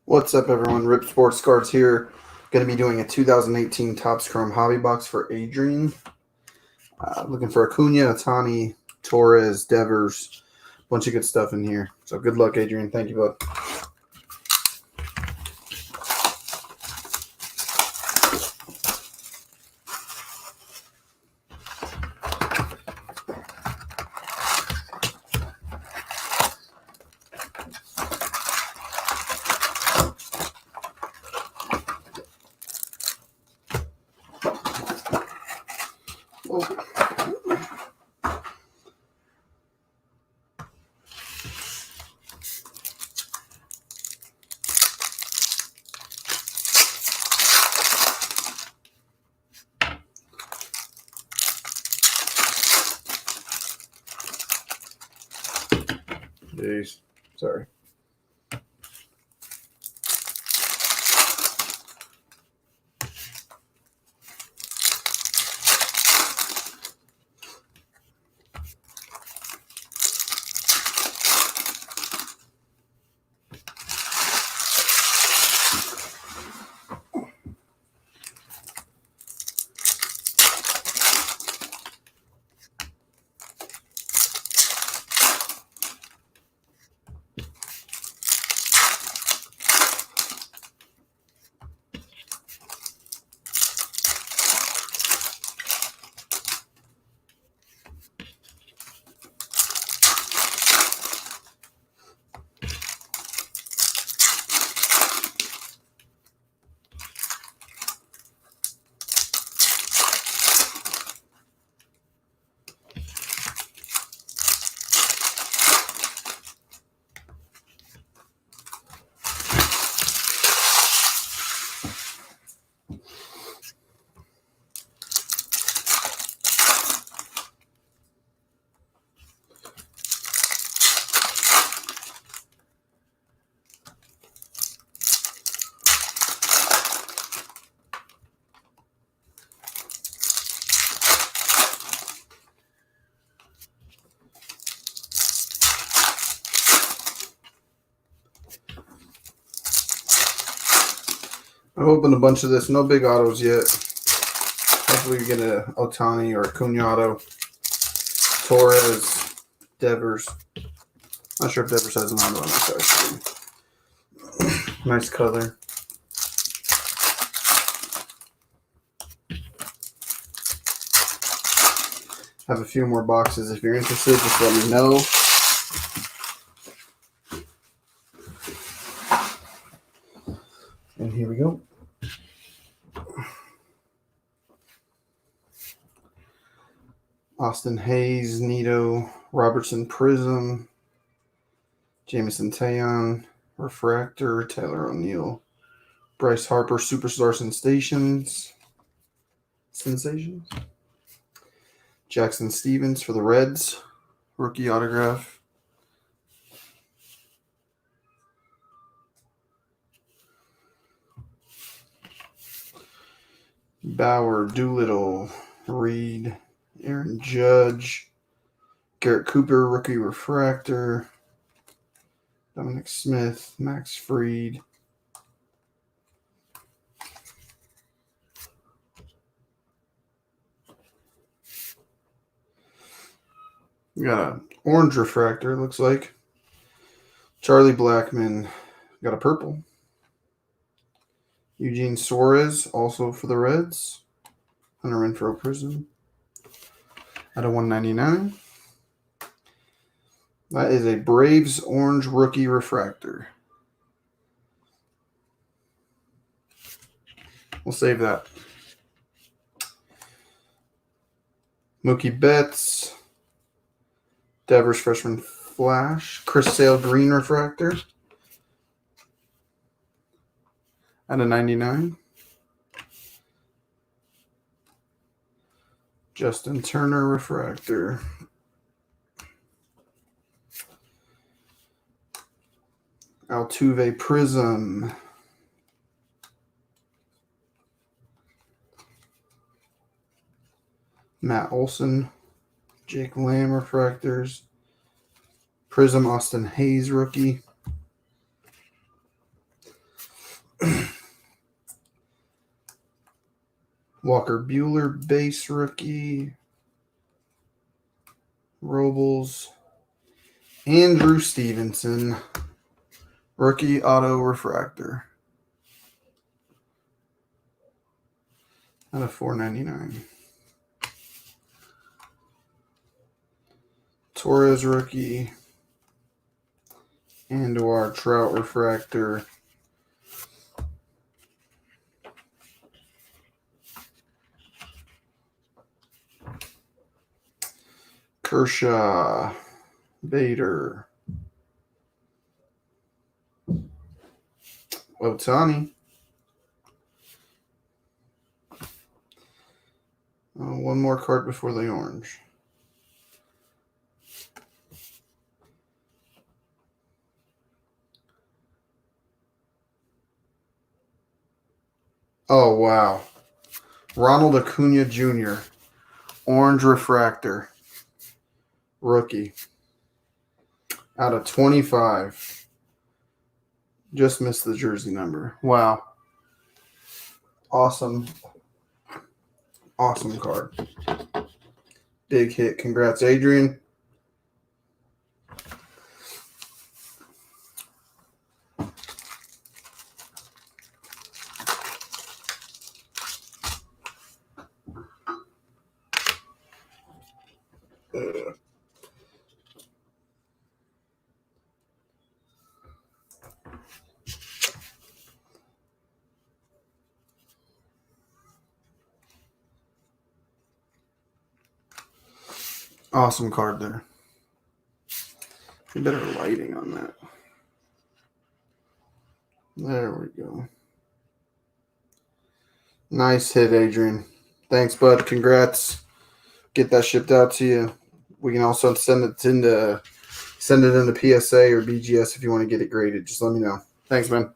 What's up, everyone? Rip Sports Cards here. Going to be doing a 2018 Topps Chrome Hobby Box for Adrian. Looking for ACUNA, Ohtani, Torres, Devers. Bunch of good stuff in here. So good luck, Adrian. Thank you, bud. Jeez. Sorry. I opened a bunch of this. No big autos yet. Hopefully we get a Ohtani or ACUNA auto. Torres, Devers. Not sure if Devers has an auto on this, actually. Nice color. Have a few more boxes. If you're interested, just let me know. And here we go. Austin Hayes, Nito, Robertson Prism, Jamison Taillon, Refractor, Taylor O'Neill, Bryce Harper, Superstar Sensations, Jackson Stevens for the Reds, rookie autograph. Bauer, Doolittle, Reed, Aaron Judge, Garrett Cooper, rookie refractor, Dominic Smith, Max Fried. We got an orange refractor, it looks like. Charlie Blackmon, got a purple. Eugene Suarez, also for the Reds. Hunter Renfroe Prism. At a 199. That is a Braves orange rookie refractor. We'll save that. Mookie Betts. Devers freshman flash. Chris Sale green refractor. At a 99. Justin Turner refractor. Altuve Prism. Matt Olson. Jake Lamb refractors. Prism Austin Hayes rookie. Walker Buehler, base rookie. Robles. Andrew Stevenson, rookie auto refractor. Out of $4.99. Torres rookie. Andor Trout refractor. Kershaw, Bader, Otani. One more card before the orange. Oh, wow. Ronald Acuna Jr., orange refractor, rookie. Out of 25. Just missed the jersey number. Wow. Awesome. Awesome card. Big hit. Congrats, Adrian. Awesome card there. Better lighting on that. There we go. Nice hit, Adrian. Thanks, bud. Congrats. Get that shipped out to you. We can also send it into PSA or BGS if you want to get it graded. Just let me know. Thanks, man.